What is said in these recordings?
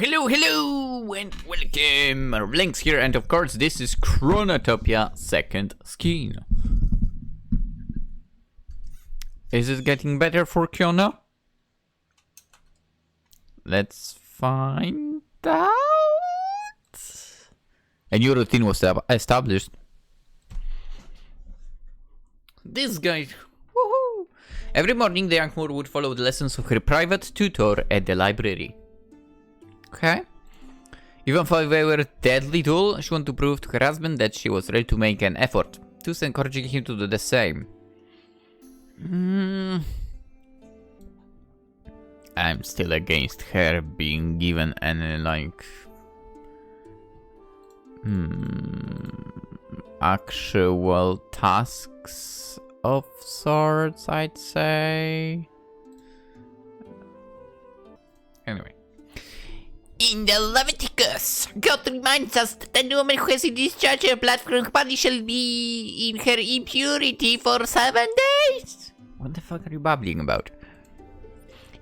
Hello, and welcome. PolishLynx here, and of course, this is Chronotopia second skin. Is it getting better for Kionna? Let's find out. A new routine was established. This guy. Woohoo! Every morning, the young Moor would follow the lessons of her private tutor at the library. Okay. Even though they were deadly dull, she wanted to prove to her husband that she was ready to make an effort. Thus encouraging him to do the same. I'm still against her being given any, like... actual tasks of sorts, I'd say. Anyway. In the Leviticus, God reminds us that any woman who has discharged her blood from her body shall be in her impurity for 7 days. What the fuck are you babbling about?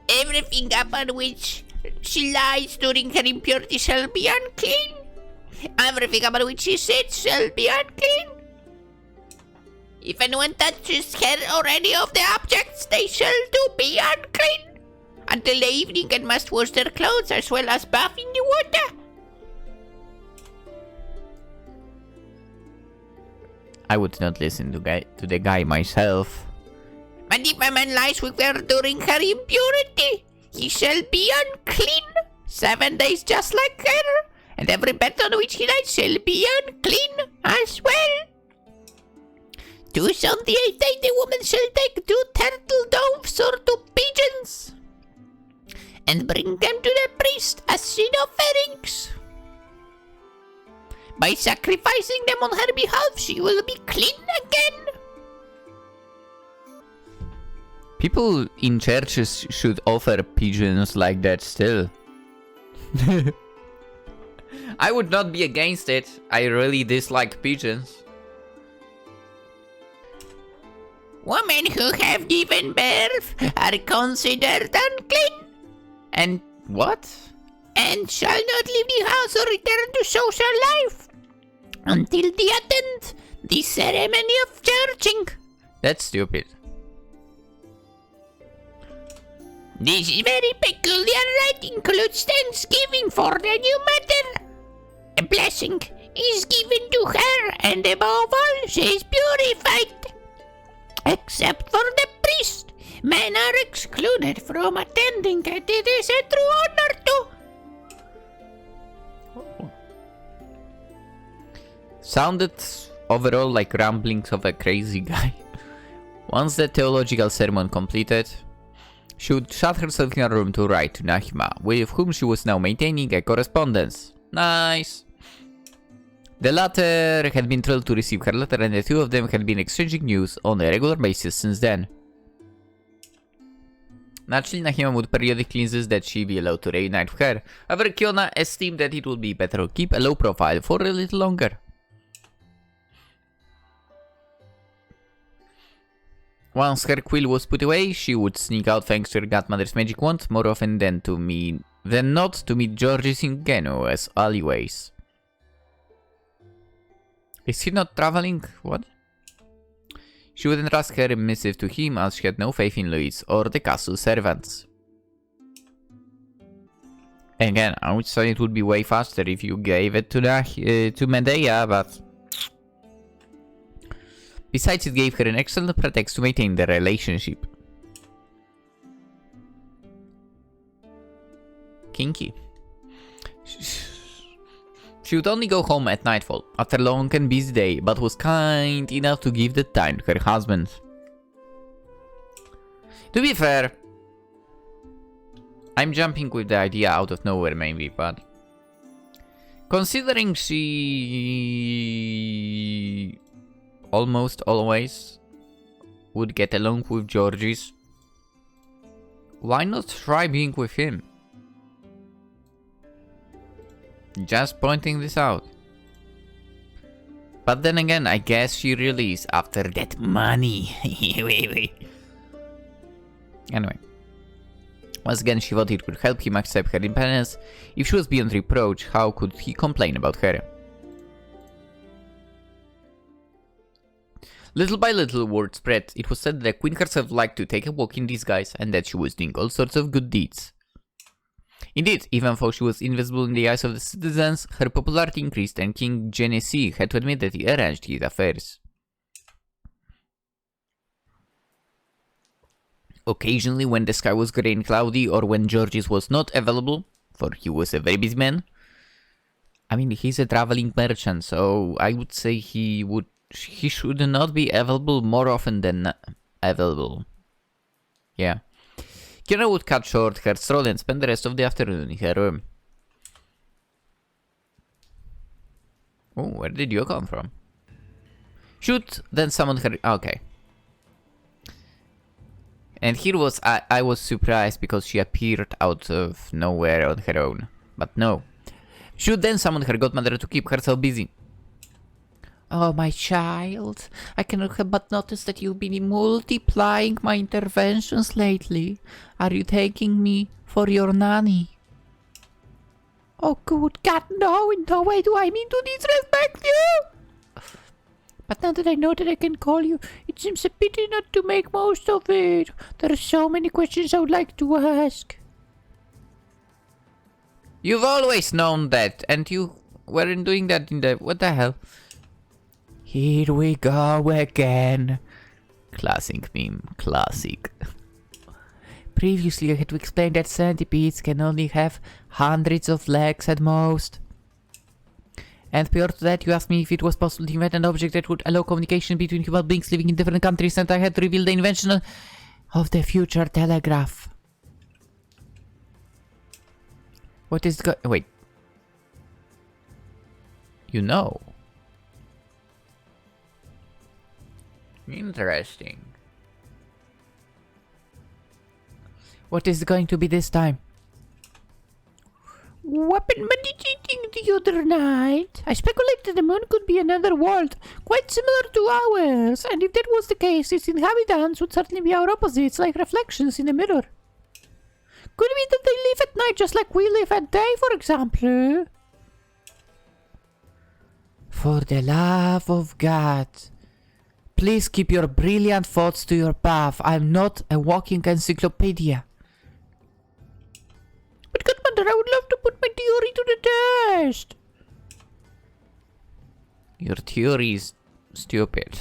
Everything upon which she lies during her impurity shall be unclean. Everything upon which she sits shall be unclean. If anyone touches her or any of the objects, they shall too be unclean. Until the evening, and must wash their clothes as well as bath in the water. I would not listen to the guy myself. And if a man lies with her during her impurity, he shall be unclean 7 days just like her, and every bed on which he lies shall be unclean as well. Thus on the 8th day the woman shall take 2 turtle doves or 2 pigeons, and bring them to the priest as sin offerings. By sacrificing them on her behalf, she will be clean again. People in churches should offer pigeons like that still. I would not be against it. I really dislike pigeons. Women who have given birth are considered unclean. And what? And shall not leave the house or return to social life until they attend the ceremony of churching. That's stupid. This very peculiar rite includes thanksgiving for the new mother. A blessing is given to her, and above all, she is purified. Except for the priest, men are excluded from attending, and it is a true honor to... Sounded overall like ramblings of a crazy guy. Once the theological sermon completed, she would shut herself in a room to write to Nahima, with whom she was now maintaining a correspondence. Nice. The latter had been thrilled to receive her letter, and the two of them had been exchanging news on a regular basis since then. Naturally, Nahima would periodically insist that she be allowed to reunite with her. However, Kionna esteemed that it would be better to keep a low profile for a little longer. Once her quill was put away, she would sneak out thanks to her godmother's magic wand more often than not to meet George's in Genu's alleyways. Is he not traveling? What? She would entrust her missive to him as she had no faith in Louis or the castle servants. Again, I would say it would be way faster if you gave it to Medea, but... Besides, it gave her an excellent pretext to maintain the relationship. Kinky. She would only go home at nightfall, after a long and busy day, but was kind enough to give the time to her husband. To be fair, I'm jumping with the idea out of nowhere maybe, but... Considering she... almost always would get along with Georges, why not try being with him? Just pointing this out. But then again, I guess she really is after that money. Anyway. Once again, she thought it could help him accept her independence. If she was beyond reproach, how could he complain about her? Little by little, word spread. It was said that the queen herself liked to take a walk in disguise and that she was doing all sorts of good deeds. Indeed, even though she was invisible in the eyes of the citizens, her popularity increased and King Genesee had to admit that he arranged his affairs. Occasionally, when the sky was grey and cloudy or when Georges was not available, for he was a very busy man. I mean, he's a traveling merchant, so I would say he should not be available more often than available. Yeah. Kionna would cut short her stroll and spend the rest of the afternoon in her room. Oh, where did you come from? Shoot, then summon her. Okay. And here was I was surprised because she appeared out of nowhere on her own. But no. Should then summon her godmother to keep herself busy. Oh, my child, I cannot help but notice that you've been multiplying my interventions lately. Are you taking me for your nanny? Oh, good God, no, in no way do I mean to disrespect you. But now that I know that I can call you, it seems a pity not to make most of it. There are so many questions I would like to ask. You've always known that, and you weren't doing that in the... What the hell? Here we go again. Classic meme, classic. Previously I had to explain that centipedes can only have hundreds of legs at most. And prior to that you asked me if it was possible to invent an object that would allow communication between human beings living in different countries, and I had to reveal the invention of the future telegraph. What is wait. You know. Interesting. What is going to be this time? Weapon meditating the other night. I speculated the moon could be another world, quite similar to ours, and if that was the case, its inhabitants would certainly be our opposites, like reflections in a mirror. Could it be that they live at night just like we live at day, for example? For the love of God. Please keep your brilliant thoughts to your path. I'm not a walking encyclopedia. But godmother, I would love to put my theory to the test. Your theory is stupid.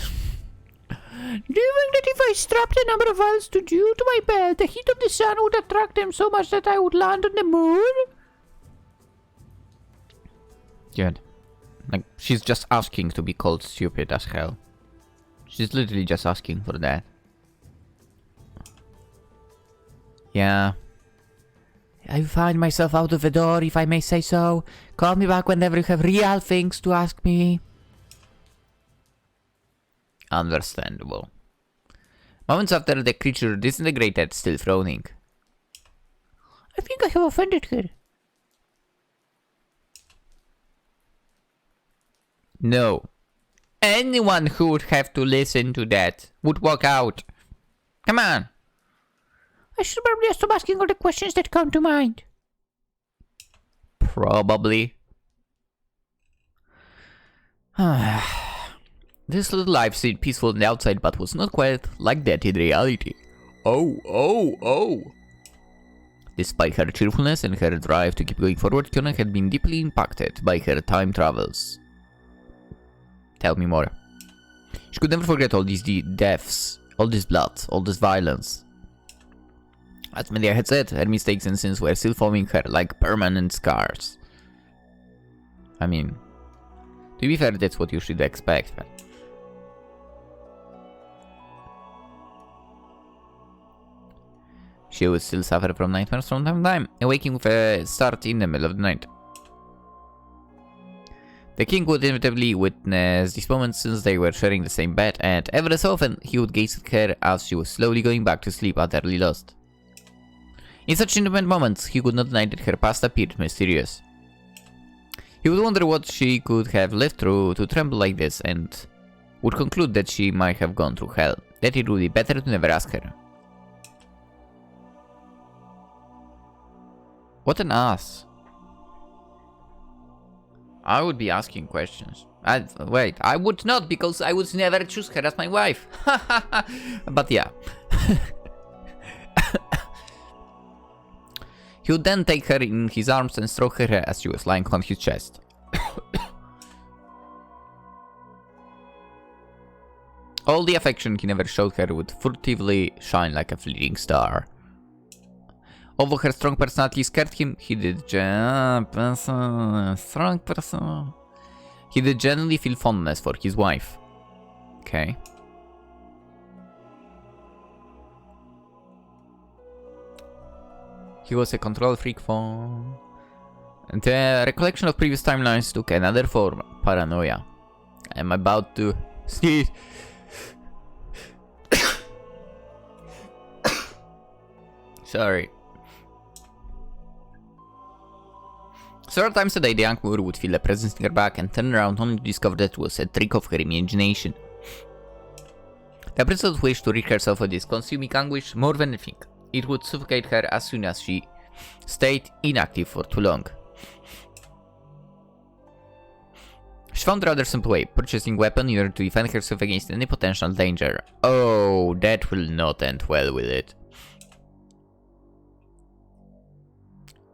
Do you think that if I strapped a number of elves to dew to my belt, the heat of the sun would attract them so much that I would land on the moon? Good. Like, she's just asking to be called stupid as hell. She's literally just asking for that. Yeah. I find myself out of the door, if I may say so. Call me back whenever you have real things to ask me. Understandable. Moments after the creature disintegrated, still frowning. I think I have offended her. No. Anyone who would have to listen to that would walk out. Come on. I should probably stop asking all the questions that come to mind. Probably. This little life seemed peaceful on the outside, but was not quite like that in reality. Oh. Despite her cheerfulness and her drive to keep going forward, Kionna had been deeply impacted by her time travels. Tell me more. She could never forget all these deaths, all this blood, all this violence. As Media had said, her mistakes and sins were still following her like permanent scars. I mean, to be fair, that's what you should expect, but... She would still suffer from nightmares from time to time, awaking with a start in the middle of the night. The king would inevitably witness these moments since they were sharing the same bed, and ever so often he would gaze at her as she was slowly going back to sleep, utterly lost. In such intimate moments, he could not deny that her past appeared mysterious. He would wonder what she could have lived through to tremble like this, and would conclude that she might have gone through hell, that it would be better to never ask her. What an ass. I would be asking questions. Wait, I would not, because I would never choose her as my wife. But yeah. He would then take her in his arms and stroke her as she was lying on his chest. All the affection he never showed her would furtively shine like a fleeting star. Although her strong personality scared him, he did genuinely feel fondness for his wife. Okay. He was a control freak for... The recollection of previous timelines took another form, paranoia. I'm about to sneeze. Sorry. Several times a day, the young Moor would feel a presence in her back and turn around only to discover that it was a trick of her imagination. The princess wished to rid herself of this consuming anguish more than anything. It would suffocate her as soon as she stayed inactive for too long. She found a rather simple way, purchasing a weapon in order to defend herself against any potential danger. Oh, that will not end well with it.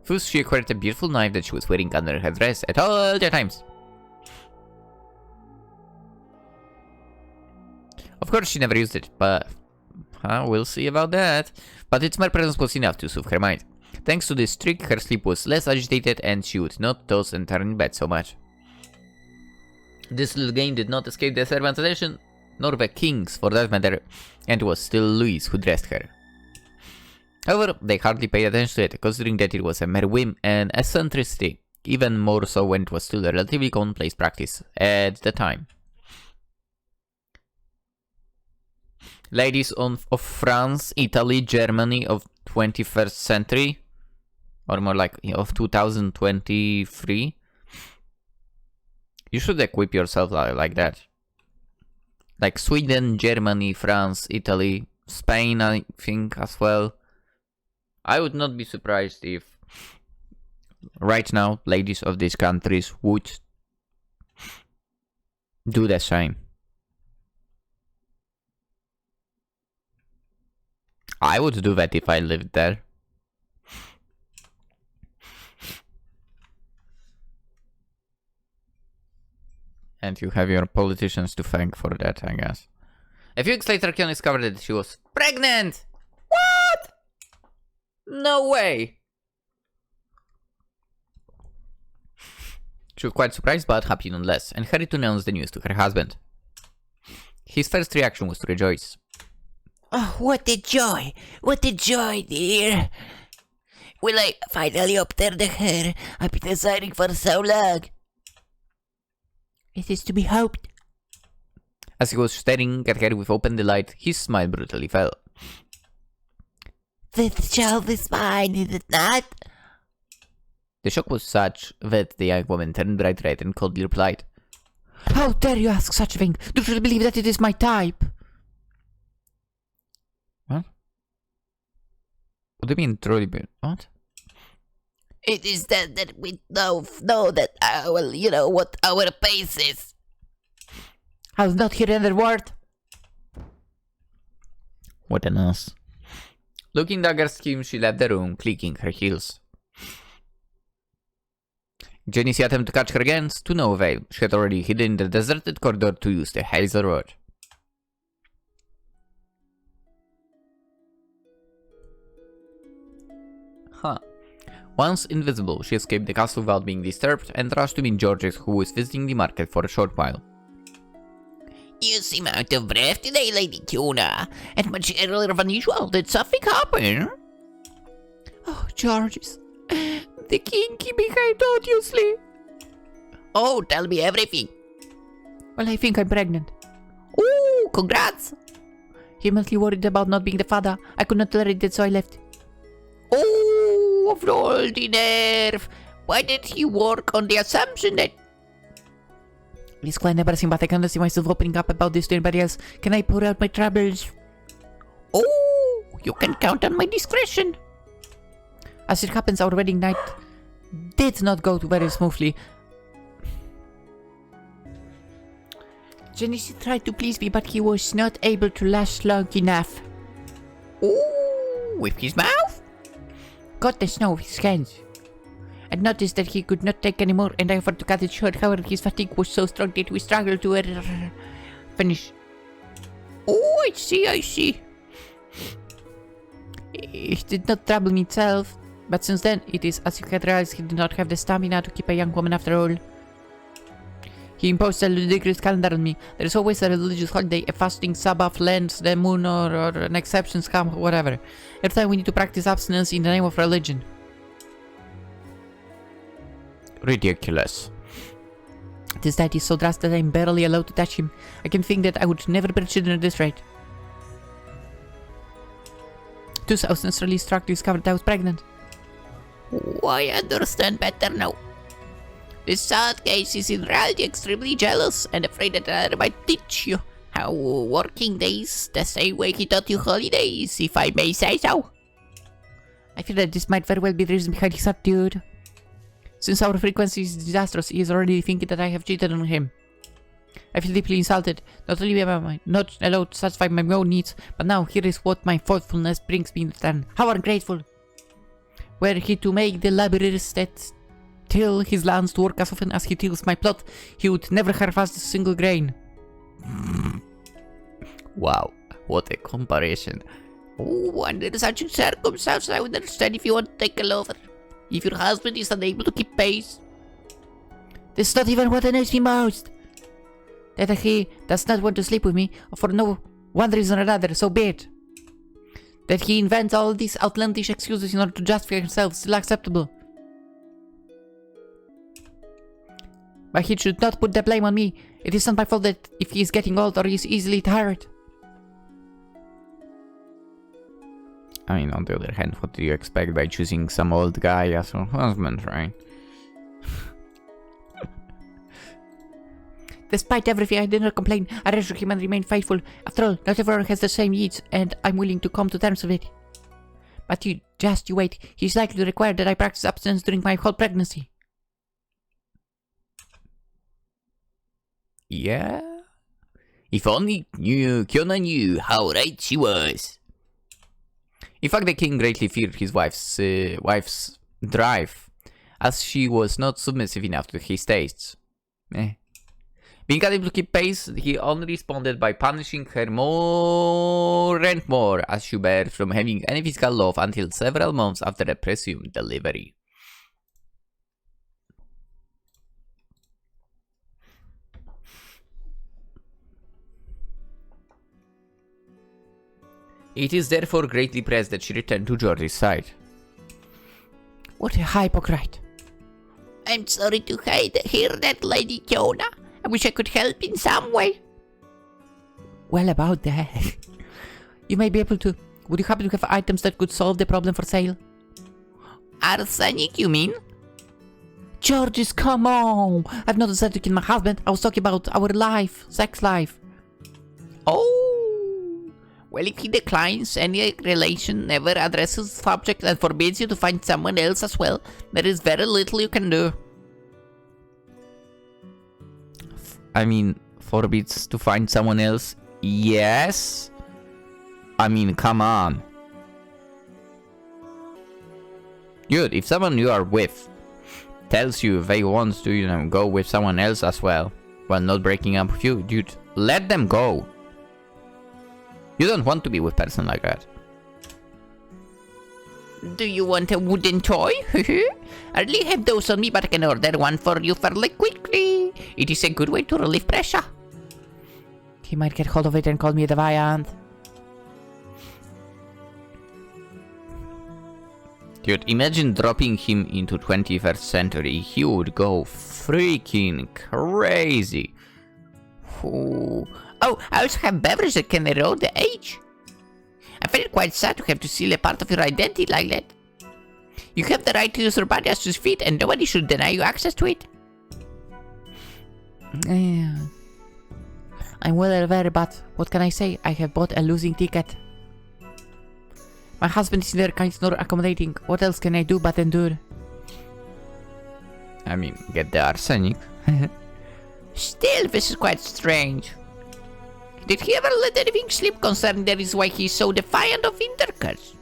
First, she acquired a beautiful knife that she was wearing under her dress at all the times. Of course, she never used it, but we'll see about that. But its mere presence was enough to soothe her mind. Thanks to this trick, her sleep was less agitated and she would not toss and turn in bed so much. This little game did not escape the servant's attention, nor the king's for that matter, and it was still Louis who dressed her. However, they hardly paid attention to it, considering that it was a mere whim and eccentricity, even more so when it was still a relatively commonplace practice at the time. Ladies of France, Italy, Germany of 21st century, or more like of 2023, you should equip yourself like that. Like Sweden, Germany, France, Italy, Spain, I think as well. I would not be surprised if right now ladies of these countries would do the same. I would do that if I lived there. And you have your politicians to thank for that, I guess. A few weeks later, Kionna discovered that she was pregnant! What? No way! She was quite surprised but happy nonetheless, and hurried to announce the news to her husband. His first reaction was to rejoice. Oh, what a joy! What a joy, dear! Will I finally obtain the hair I've been desiring for so long? It is to be hoped. As he was staring at her with open delight, his smile brutally fell. This child is mine, is it not? The shock was such that the young woman turned bright red and coldly replied, How dare you ask such a thing? Do you believe that it is my type? What? What do you mean truly? What? It is then that we know that what our pace is. I was not hear another word. What an ass. Looking dagger's scheme, she left the room, clicking her heels. Jenny's attempt to catch her again to no avail. She had already hidden in the deserted corridor to use the hazel rod. Huh. Once invisible, she escaped the castle without being disturbed and rushed to meet Georges, who was visiting the market for a short while. You seem out of breath today, Lady Kionna, and much earlier than usual. Did something happen? Oh, Georges, the king behaved odiously. Oh, tell me everything. Well, I think I'm pregnant. Ooh, congrats. He mostly worried about not being the father. I could not tolerate it, so I left. Oh, of all the nerve. Why did he work on the assumption that... It's quite embarrassing, but I cannot see myself opening up about this to anybody else. Can I pour out my troubles? Oh, you can count on my discretion. As it happens, our wedding night did not go very smoothly. Genesis tried to please me, but he was not able to last long enough. Ooh, with his mouth? Got the snow with his hands. I noticed that he could not take any more, and I offered to cut it short. However, his fatigue was so strong that we struggled to finish. Oh, I see. It did not trouble me itself, but since then, it is as if he had realized he did not have the stamina to keep a young woman after all. He imposed a ludicrous calendar on me. There is always a religious holiday, a fasting, Sabbath, Lent, the moon, or an exception, scam, whatever. Every time we need to practice abstinence in the name of religion. Ridiculous. This diet is so drastic that I am barely allowed to touch him. I can think that I would never bear children at this rate. Thus, I was necessarily struck to discover that I was pregnant. Oh, I understand better now. This sad case is in reality extremely jealous and afraid that I might teach you how working days the same way he taught you holidays, if I may say so. I feel that this might very well be the reason behind his attitude. Since our frequency is disastrous, he is already thinking that I have cheated on him. I feel deeply insulted. Not only am I not allowed to satisfy my own needs, but now here is what my thoughtfulness brings me in return. How ungrateful! Were he to make the laborers that till his lands to work as often as he tills my plot, he would never harvest a single grain. Wow, what a comparison. Oh, under such circumstances, I would understand if you want to take a lover. If your husband is unable to keep pace. This is not even what annoys me most. That he does not want to sleep with me, for no one reason or another, so be it. That he invents all these outlandish excuses in order to justify himself is still acceptable. But he should not put the blame on me. It is not my fault that if he is getting old or he is easily tired. I mean, on the other hand, what do you expect by choosing some old guy as your husband, right? Despite everything, I did not complain. I reassured him and remained faithful. After all, not everyone has the same needs, and I'm willing to come to terms with it. But you wait. He's likely to require that I practice abstinence during my whole pregnancy. Yeah? If only Kionna knew how right she was. In fact, the king greatly feared his wife's drive, as she was not submissive enough to his tastes. Being unable to keep pace, he only responded by punishing her more and more as she barred from having any physical love until several months after the presumed delivery. It is therefore greatly pressed that she return to George's side. What a hypocrite! I'm sorry to hear that, Lady Kionna. I wish I could help in some way. Well, about that. You may be able to. Would you happen to have items that could solve the problem for sale? Arsenic, you mean? Georges, come on! I've not decided to kill my husband. I was talking about our life, sex life. Oh! Well, if he declines any relation, never addresses the subject, and forbids you to find someone else as well, there is very little you can do. I mean, forbids to find someone else? Yes? I mean, come on. Dude, if someone you are with tells you they want to, go with someone else as well, while not breaking up with you, dude, let them go. You don't want to be with a person like that. Do you want a wooden toy? I really have those on me, but I can order one for you fairly quickly. It is a good way to relieve pressure. He might get hold of it and call me a deviant. Dude, imagine dropping him into 21st century. He would go freaking crazy. Ooh. Oh, I also have beverages that can erode the age. I feel quite sad to have to steal a part of your identity like that. You have the right to use your body as you see fit, and nobody should deny you access to it. Yeah. I'm well aware, but what can I say? I have bought a losing ticket. My husband is neither kind nor accommodating. What else can I do but endure? I mean, get the arsenic. Still, this is quite strange. Did he ever let anything slip concerning that is why he is so defiant of intercourse?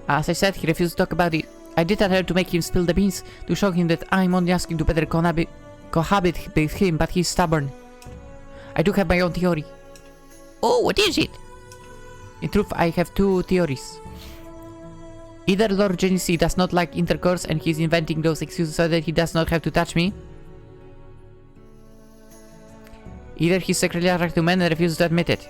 As I said, he refused to talk about it. I did attempt to make him spill the beans, to show him that I'm only asking to better cohabit with him, but he's stubborn. I do have my own theory. Oh, what is it? In truth, I have two theories. Either Lord Genesee does not like intercourse and he's inventing those excuses so that he does not have to touch me. Either he's secretly attracted to men and refuses to admit it.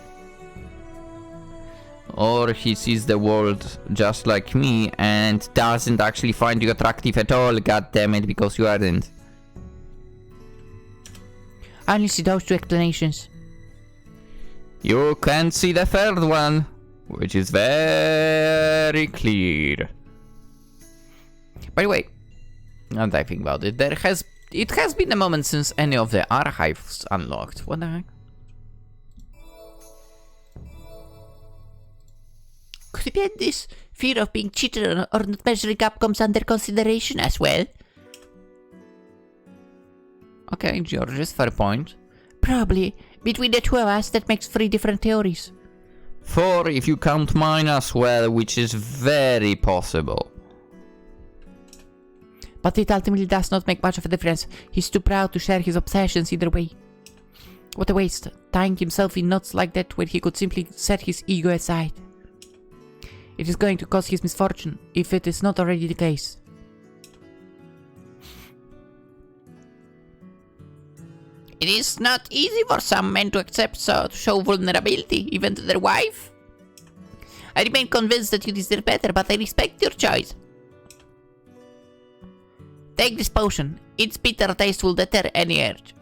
Or he sees the world just like me and doesn't actually find you attractive at all, goddammit, because you aren't. I only see those two explanations. You can't see the third one, which is very clear. By the way, now that I think about it, it has been a moment since any of the archives unlocked. What the heck? Could it be that this fear of being cheated on or not measuring up comes under consideration as well? Okay, George's fair point. Probably. Between the two of us, that makes 3 different theories. 4 if you count mine as well, which is very possible. But it ultimately does not make much of a difference. He's too proud to share his obsessions either way. What a waste, tying himself in knots like that when he could simply set his ego aside. It is going to cause his misfortune, if it is not already the case. It is not easy for some men to accept to show vulnerability, even to their wife. I remain convinced that you deserve better, but I respect your choice. Take this potion. Its bitter taste will deter any urge.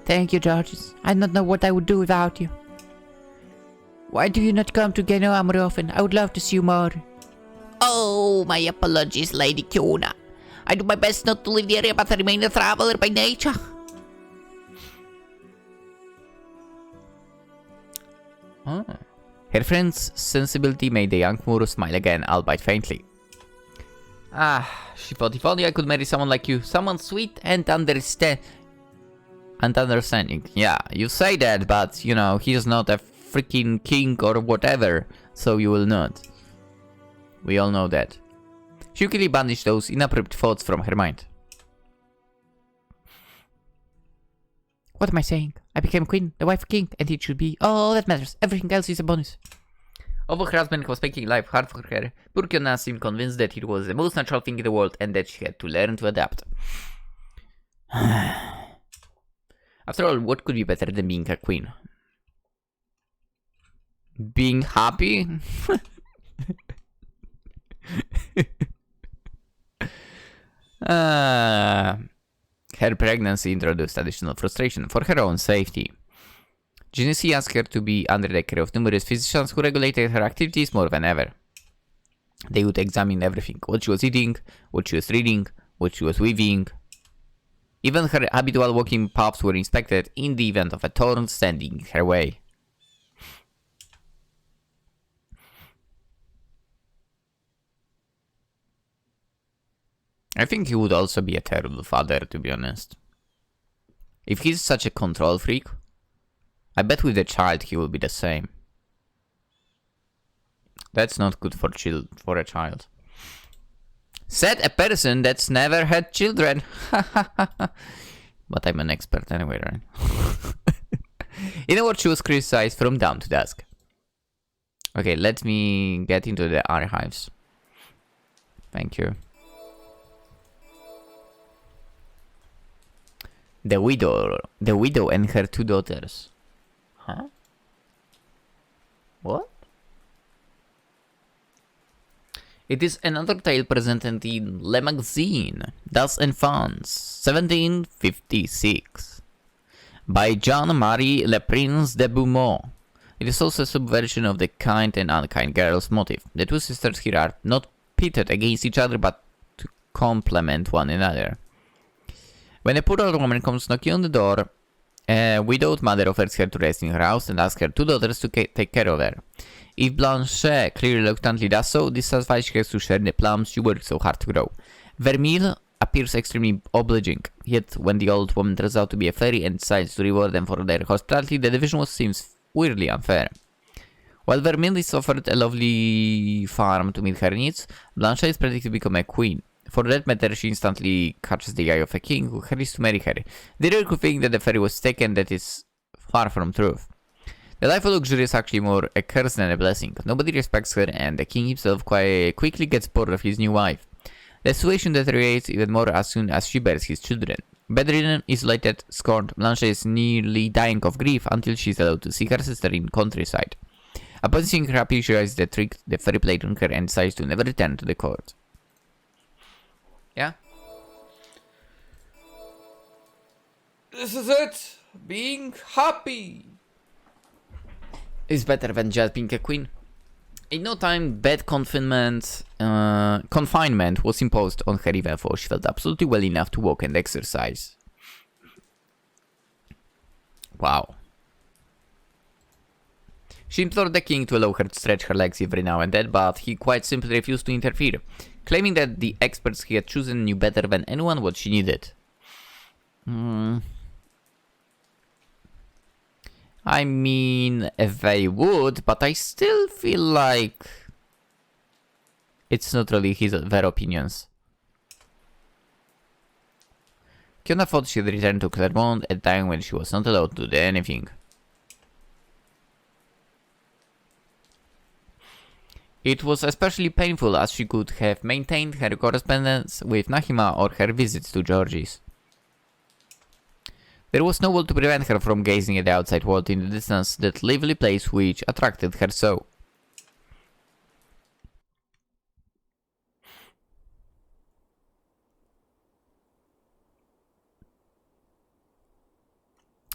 Thank you, Georges. I don't know what I would do without you. Why do you not come to Genoa more often? I would love to see you more. Oh, my apologies, Lady Kionna. I do my best not to leave the area, but I remain a traveler by nature. Oh. Her friend's sensibility made the young Moor smile again, albeit faintly. Ah, she thought, if only I could marry someone like you. Someone sweet and understanding. Yeah, you say that, but, you know, he's not a freaking king or whatever, so you will not. We all know that. She quickly banished those inappropriate thoughts from her mind. What am I saying? I became queen, the wife of king, and it should be all that matters. Everything else is a bonus. Although her husband was making life hard for her, poor Kionna seemed convinced that it was the most natural thing in the world and that she had to learn to adapt. After all, what could be better than being a queen? Being happy? Her pregnancy introduced additional frustration for her own safety. Genesee asked her to be under the care of numerous physicians who regulated her activities more than ever. They would examine everything, what she was eating, what she was reading, what she was weaving. Even her habitual walking paths were inspected in the event of a thorn standing in her way. I think he would also be a terrible father, to be honest. If he's such a control freak, I bet with the child he will be the same. That's not good for a child. Said a person that's never had children. But I'm an expert anyway, right? In a word, she was criticized from dawn to dusk. Okay, let me get into the archives. Thank you. The widow and her 2 daughters. Huh? What? It is another tale presented in Le Magazine, Das Enfants, 1756, by Jean-Marie Le Prince de Beaumont. It is also a subversion of the kind and unkind girl's motive. The 2 sisters here are not pitted against each other, but to complement one another. When a poor old woman comes knocking on the door, a widowed mother offers her to rest in her house and asks her 2 daughters to take care of her. If Blanche clearly reluctantly does so, this satisfies her to share the plums she worked so hard to grow. Vermeil appears extremely obliging, yet when the old woman turns out to be a fairy and decides to reward them for their hospitality, the division seems weirdly unfair. While Vermeil is offered a lovely farm to meet her needs, Blanche is predicted to become a queen. For that matter, she instantly catches the eye of a king who hurries to marry her. The real could think that the fairy was taken, that is far from truth. The life of luxury is actually more a curse than a blessing. Nobody respects her, and the king himself quite quickly gets bored of his new wife. The situation deteriorates even more as soon as she bears his children. Bedridden, isolated, scorned, Blanche is nearly dying of grief until she is allowed to see her sister in countryside. Upon seeing her happy, she realizes the trick the fairy played on her and decides to never return to the court. Yeah? This is it! Being happy! Is better than just being a queen. In no time, bed confinement was imposed on her, even though she felt absolutely well enough to walk and exercise. Wow. She implored the king to allow her to stretch her legs every now and then, but he quite simply refused to interfere, claiming that the experts he had chosen knew better than anyone what she needed. I mean, they would, but I still feel like it's not really their opinions. Kionna thought she'd return to Clermont at a time when she was not allowed to do anything. It was especially painful as she could have maintained her correspondence with Nahima or her visits to Georgie's. There was no wall to prevent her from gazing at the outside world in the distance, that lively place which attracted her so.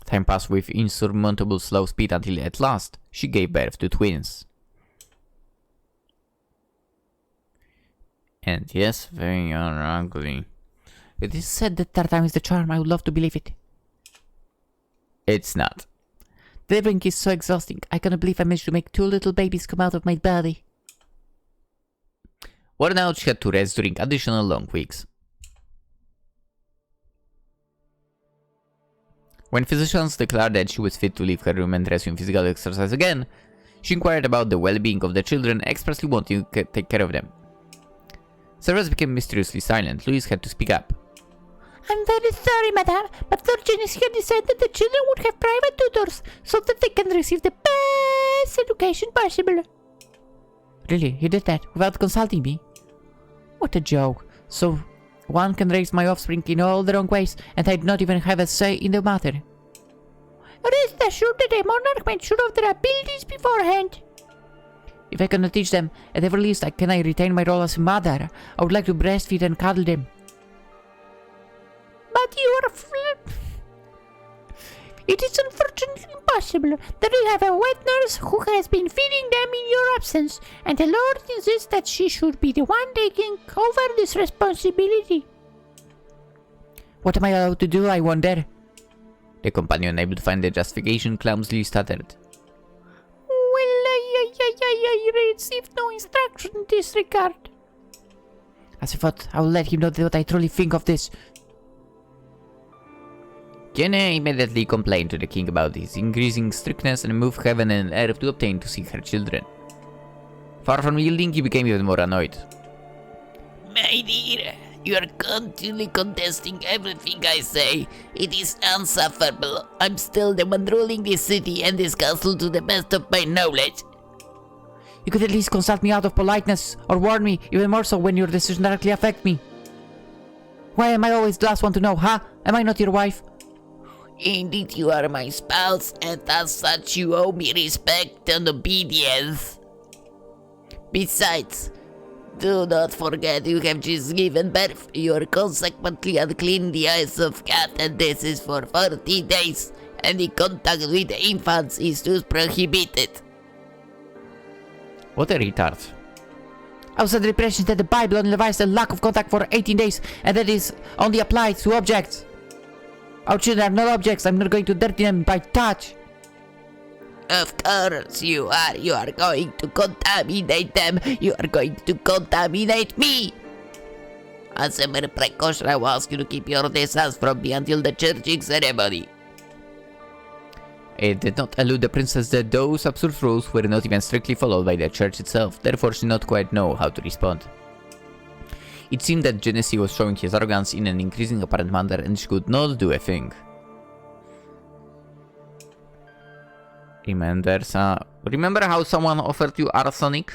Time passed with insurmountable slow speed until at last she gave birth to twins. And yes, they are ugly. It is said that third time is the charm. I would love to believe it. It's not. Delivering is so exhausting. I cannot believe I managed to make 2 little babies come out of my body. Worn out, she had to rest during additional long weeks. When physicians declared that she was fit to leave her room and resume physical exercise again, she inquired about the well-being of the children, expressly wanting to take care of them. Several became mysteriously silent. Louise had to speak up. I'm very sorry, madame, but Lord Genius here decided that the children would have private tutors so that they can receive the best education possible. Really? He did that without consulting me? What a joke. So, one can raise my offspring in all the wrong ways, and I do not even have a say in the matter. Rest assured that a monarch made sure of their abilities beforehand. If I cannot teach them, at the very least, can I retain my role as a mother? I would like to breastfeed and cuddle them. But you are It is unfortunately impossible. That you have a wet nurse who has been feeding them in your absence, and the Lord insists that she should be the one taking over this responsibility. What am I allowed to do, I wonder? The companion, unable to find the justification, clumsily stuttered. Well, I received no instruction in this regard. As I thought, I will let him know what I truly think of this. Kionna immediately complained to the king about his increasing strictness and moved heaven and earth to obtain to see her children. Far from yielding, he became even more annoyed. My dear, you are continually contesting everything I say. It is insufferable. I'm still the one ruling this city and this castle to the best of my knowledge. You could at least consult me out of politeness, or warn me, even more so when your decisions directly affect me. Why am I always the last one to know, huh? Am I not your wife? Indeed, you are my spouse, and as such you owe me respect and obedience. Besides, do not forget you have just given birth. You are consequently unclean in the eyes of God, and this is for 40 days. Any contact with infants is thus prohibited. What a retard. I was under the impression that the Bible only advised a lack of contact for 18 days, and that is only applied to objects. Our children are not objects. I'm not going to dirty them by touch. Of course you are. You are going to contaminate them. You are going to contaminate me. As a mere precaution, I will ask you to keep your distance from me until the churching ceremony. It did not elude the princess that those absurd rules were not even strictly followed by the church itself, therefore she did not quite know how to respond. It seemed that Genesee was showing his arrogance in an increasing apparent manner and she could not do a thing. Remember how someone offered you arsenic?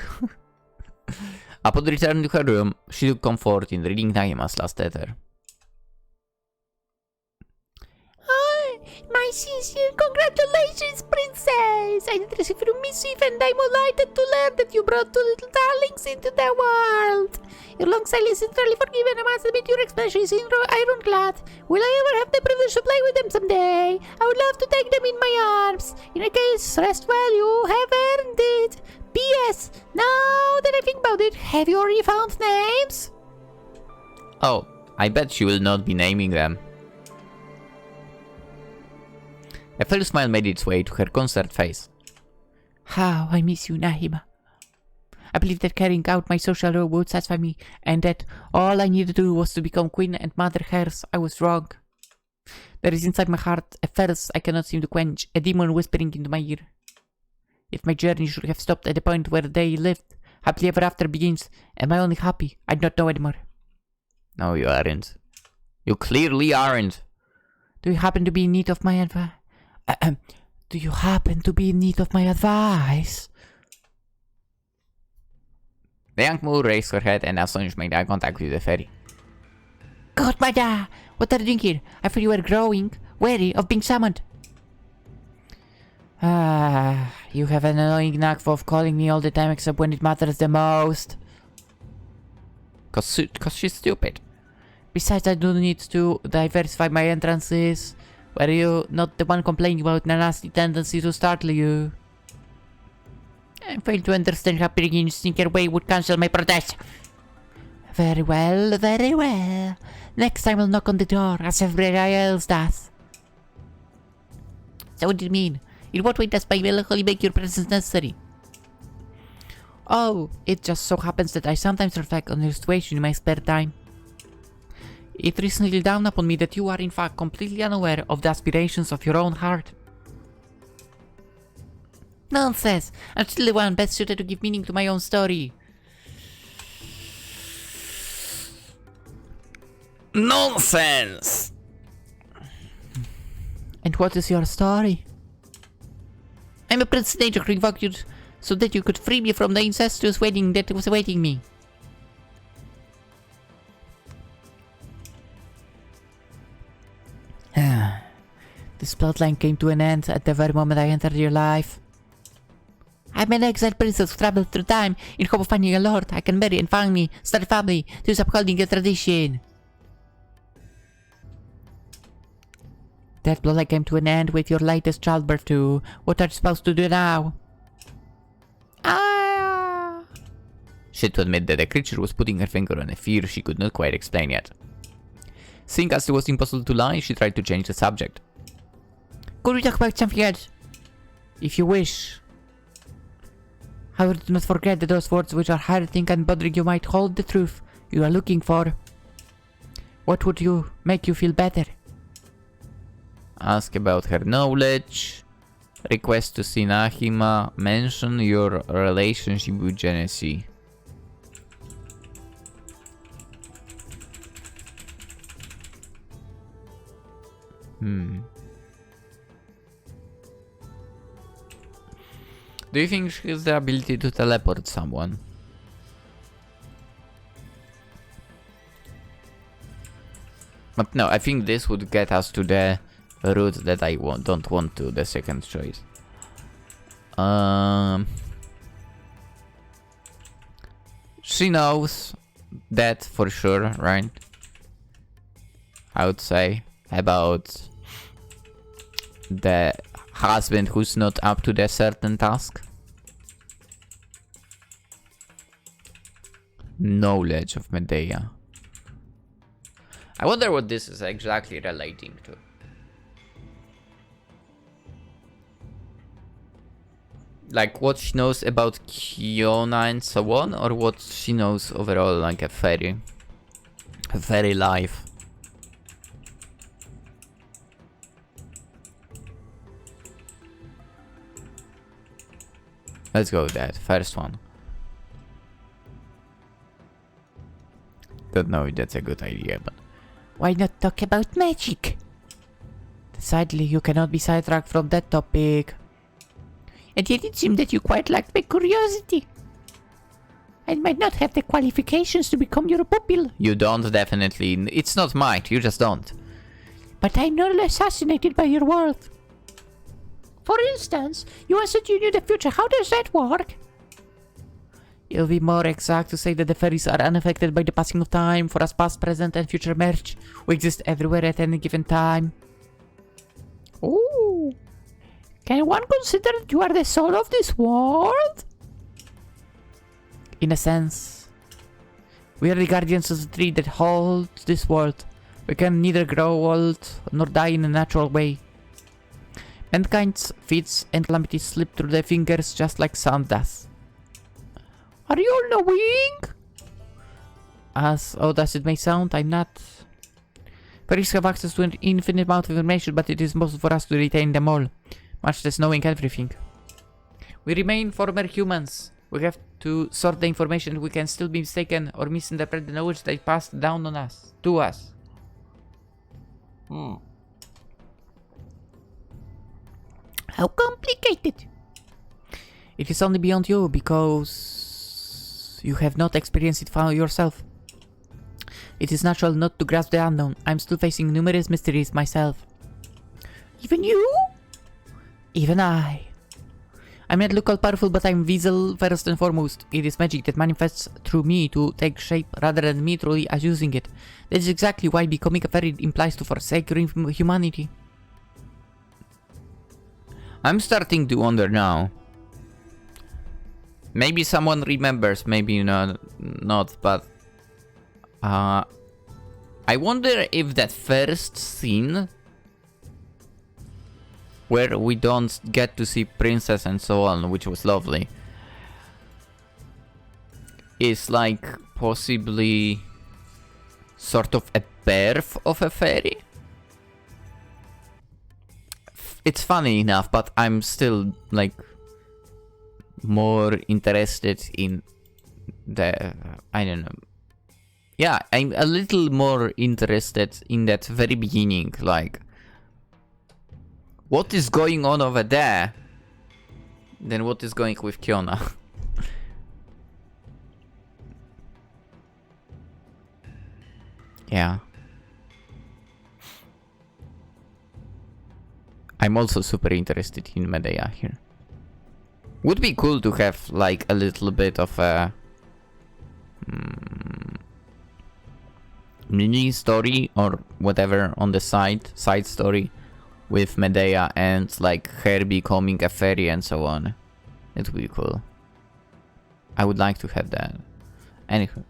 Upon returning to her room, she took comfort in reading Nahima's last letter. My sincere congratulations, princess! I did receive your missive and I'm delighted to learn that you brought two little darlings into the world. Your long silence is entirely forgiven. I must admit your expression is ironclad. Will I ever have the privilege to play with them someday? I would love to take them in my arms. In a case, rest well, you have earned it. P.S. Now that I think about it, have you already found names? Oh, I bet she will not be naming them. A full smile made its way to her concerned face. How I miss you, Nahima. I believe that carrying out my social role would satisfy me, and that all I needed to do was to become queen and mother hers. I was wrong. There is inside my heart a thirst I cannot seem to quench, a demon whispering into my ear. If my journey should have stopped at the point where they lived, happily ever after begins, am I only happy? I do not know anymore. No, you aren't. You clearly aren't. Do you happen to be in need of my advice? Do you happen to be in need of my advice? The young Moor raised her head and astonished made eye contact with the fairy. Godmother! What are you doing here? I thought you were growing wary of being summoned. You have an annoying knack of calling me all the time except when it matters the most. Cause she's stupid. Besides, I do need to diversify my entrances. Were you not the one complaining about the nasty tendency to startle you? I fail to understand how bringing sneaker way would cancel my protest. Very well, very well. Next time I'll knock on the door, as everybody else does. So what do you mean? In what way does my melancholy make your presence necessary? Oh, it just so happens that I sometimes reflect on your situation in my spare time. It recently dawned upon me that you are in fact completely unaware of the aspirations of your own heart. Nonsense! I'm still the one best suited to give meaning to my own story. Nonsense! And what is your story? I'm a prince nature who invoked you so that you could free me from the incestuous wedding that was awaiting me. This plotline came to an end at the very moment I entered your life. I'm an exiled princess who traveled through time in hope of finding a lord I can marry and find me, start a family, thus upholding a tradition. That plotline came to an end with your latest childbirth too. What are you supposed to do now? She had to admit that the creature was putting her finger on a fear she could not quite explain yet. Seeing as it was impossible to lie, she tried to change the subject. Could we talk about something else? If you wish. However, do not forget that those words which are hurting and bothering you might hold the truth you are looking for. What would make you feel better? Ask about her knowledge. Request to see Nahima. Mention your relationship with Genesee. Do you think she has the ability to teleport someone? But no, I think this would get us to the route that I don't want to, the second choice. She knows that for sure, right? I would say about the husband who's not up to the certain task. Knowledge of Medea. I wonder what this is exactly relating to. Like what she knows about Kionna and so on, or what she knows overall, like a fairy life. Let's go with that first one. Don't know if that's a good idea, but Why not talk about magic? Decidedly, you cannot be sidetracked from that topic. And yet it seemed that you quite liked my curiosity. I might not have the qualifications to become your pupil, you don't definitely. It's not might, you just don't. but I'm not assassinated by your world. For instance, you answered you knew the future. How does that work? It'll be more exact to say that the fairies are unaffected by the passing of time. For us, past, present, and future merge. We exist everywhere at any given time. Ooh. Can one consider that you are the soul of this world? In a sense. We are the guardians of the tree that holds this world. We can neither grow old nor die in a natural way. Mankind's feats and calamities slip through their fingers just like sound does. Are you all knowing? As odd as it may sound, I'm not. Fairies have access to an infinite amount of information, but it is impossible for us to retain them all, much less knowing everything. We remain former humans. We have to sort the information. We can still be mistaken or misinterpret the knowledge that passed down on us, to us. How complicated? It is only beyond you because you have not experienced it for yourself. It is natural not to grasp the unknown. I'm still facing numerous mysteries myself. Even you? Even I. I may not look all powerful, but I'm Weasel first and foremost. It is magic that manifests through me to take shape rather than me truly using it. That is exactly why becoming a fairy implies to forsake your humanity. I'm starting to wonder now. Maybe someone remembers, maybe not, but I wonder if that first scene where we don't get to see Princess and so on, which was lovely, is like possibly sort of a birth of a fairy. It's funny enough, but I'm still like more interested in the, I don't know. Yeah, I'm a little more interested in that very beginning, like what is going on over there than what is going with Kionna. Yeah. I'm also super interested in Medea here. Would be cool to have like a little bit of a mini story or whatever on the side story with Medea and like her becoming a fairy and so on. It would be cool. I would like to have that. Anywho.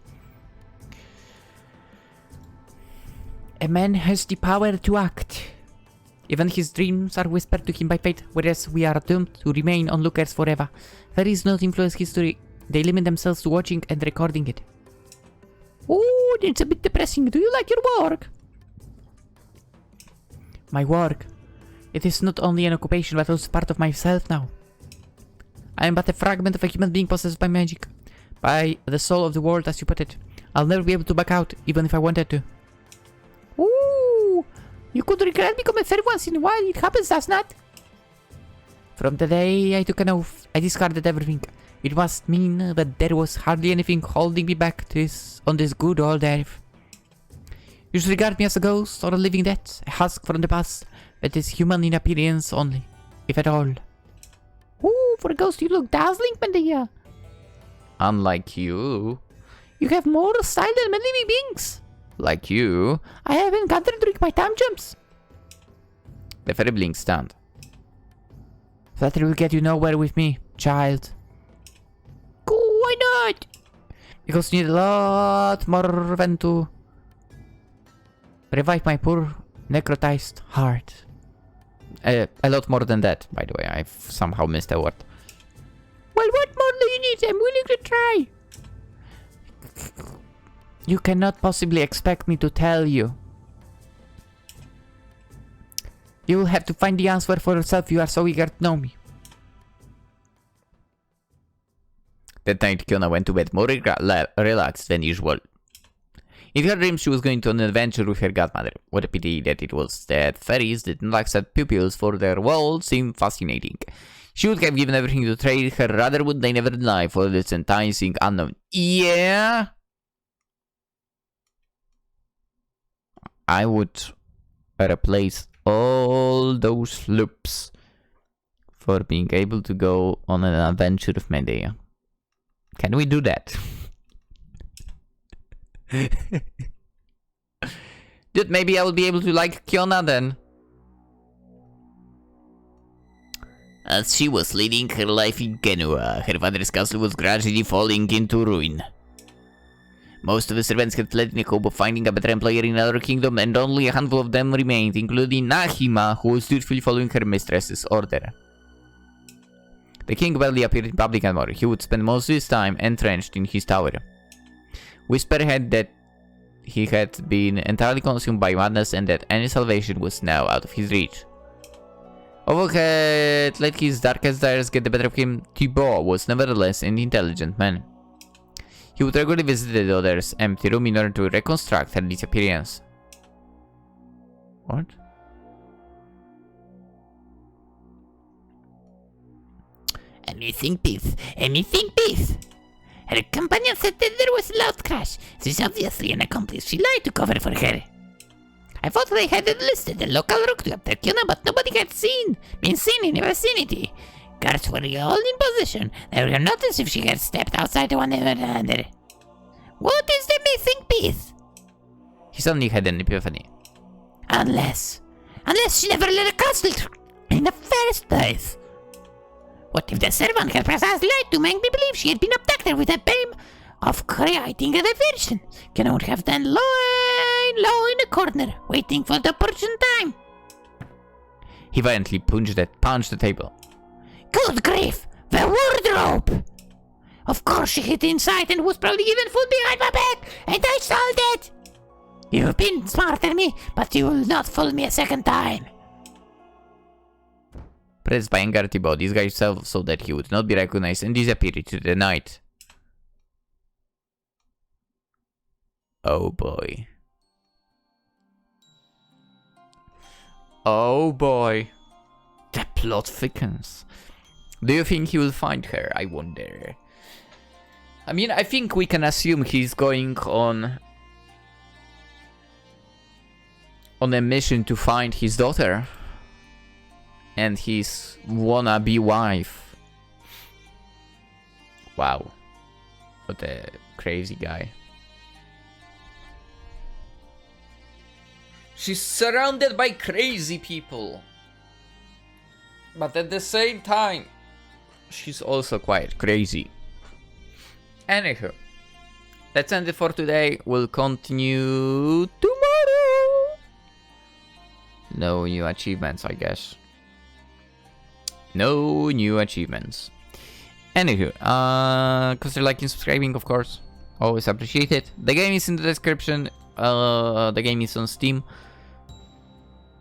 A man has the power to act. Even his dreams are whispered to him by fate, whereas we are doomed to remain onlookers forever. Fairies do not influence history. They limit themselves to watching and recording it. Ooh, it's a bit depressing. Do you like your work? My work? It is not only an occupation, but also part of myself now. I am but a fragment of a human being possessed by magic. By the soul of the world, as you put it. I'll never be able to back out, even if I wanted to. Ooh! You could regret becoming a fairy once in a while. It happens, does not? From the day I took an oath, I discarded everything. It must mean that there was hardly anything holding me back on this good old earth. You should regard me as a ghost or a living dead, a husk from the past that is human in appearance only, if at all. Ooh, for a ghost you look dazzling, Medea. Unlike you. You have more style than many living beings. Like you. I have encountered during my time jumps. The fairy blinks stand. That will get you nowhere with me, child. Cool, why not? Because you need a lot more than to revive my poor necrotized heart. A lot more than that, by the way. I've somehow missed a word. Well, what more do you need? I'm willing to try. You cannot possibly expect me to tell you. You will have to find the answer for yourself. You are so eager to know me. That night, Kionna went to bed more relaxed than usual. In her dreams, she was going on an adventure with her godmother. What a pity that it was that fairies didn't accept pupils, for their world seemed fascinating. She would have given everything to trade her rather mundane everyday life for this enticing unknown. Yeah? I would replace all those loops for being able to go on an adventure with Medea. Can we do that? Dude, maybe I will be able to like Kionna then. As she was leading her life in Genoa, her father's castle was gradually falling into ruin. Most of the servants had fled in the hope of finding a better employer in another kingdom, and only a handful of them remained, including Nahima, who was dutifully following her mistress's order. The king barely appeared in public anymore. He would spend most of his time entrenched in his tower. Whisper had that he had been entirely consumed by madness and that any salvation was now out of his reach. Although had let his darkest desires get the better of him, Thibaut was nevertheless an intelligent man. He would regularly visit the daughter's empty room in order to reconstruct her disappearance. What? Anything peace, anything peace. Her companion said that there was a loud crash. This is obviously an accomplice. She lied to cover for her. I thought they had enlisted the local rook to capture Kionna, but nobody had been seen in the vicinity. Guards were all in position. They were not as if she had stepped outside one another. What is the missing piece? He suddenly had an epiphany. Unless she never left the castle in the first place. What if the servant had precisely lied to make me believe she had been abducted with the aim of creating a diversion? Kionna would have then lying low in the corner, waiting for the opportune time. He violently punched the table. Good grief! The wardrobe! Of course she hid inside and was probably even food behind my back, and I sold it! You've been smarter than me, but you will not fool me a second time. Pressed by anger, Thibaut disguised himself so that he would not be recognized and disappeared into the night. Oh boy. Oh boy. The plot thickens. Do you think he will find her? I wonder. I mean, I think we can assume he's going on a mission to find his daughter and his wannabe wife. Wow. What a crazy guy. She's surrounded by crazy people. But at the same time, she's also quite crazy. Anywho, let's end it for today. We'll continue tomorrow. No new achievements, I guess. No new achievements. Anywho, consider liking, subscribing, of course. Always appreciate it. The game is in the description. The game is on Steam.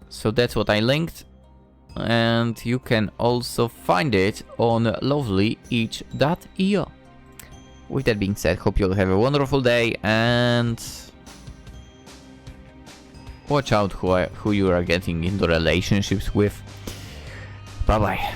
So that's what I linked. And you can also find it on lovelyitch.io. With that being said, hope you'll have a wonderful day and watch out who you are getting into relationships with. Bye bye.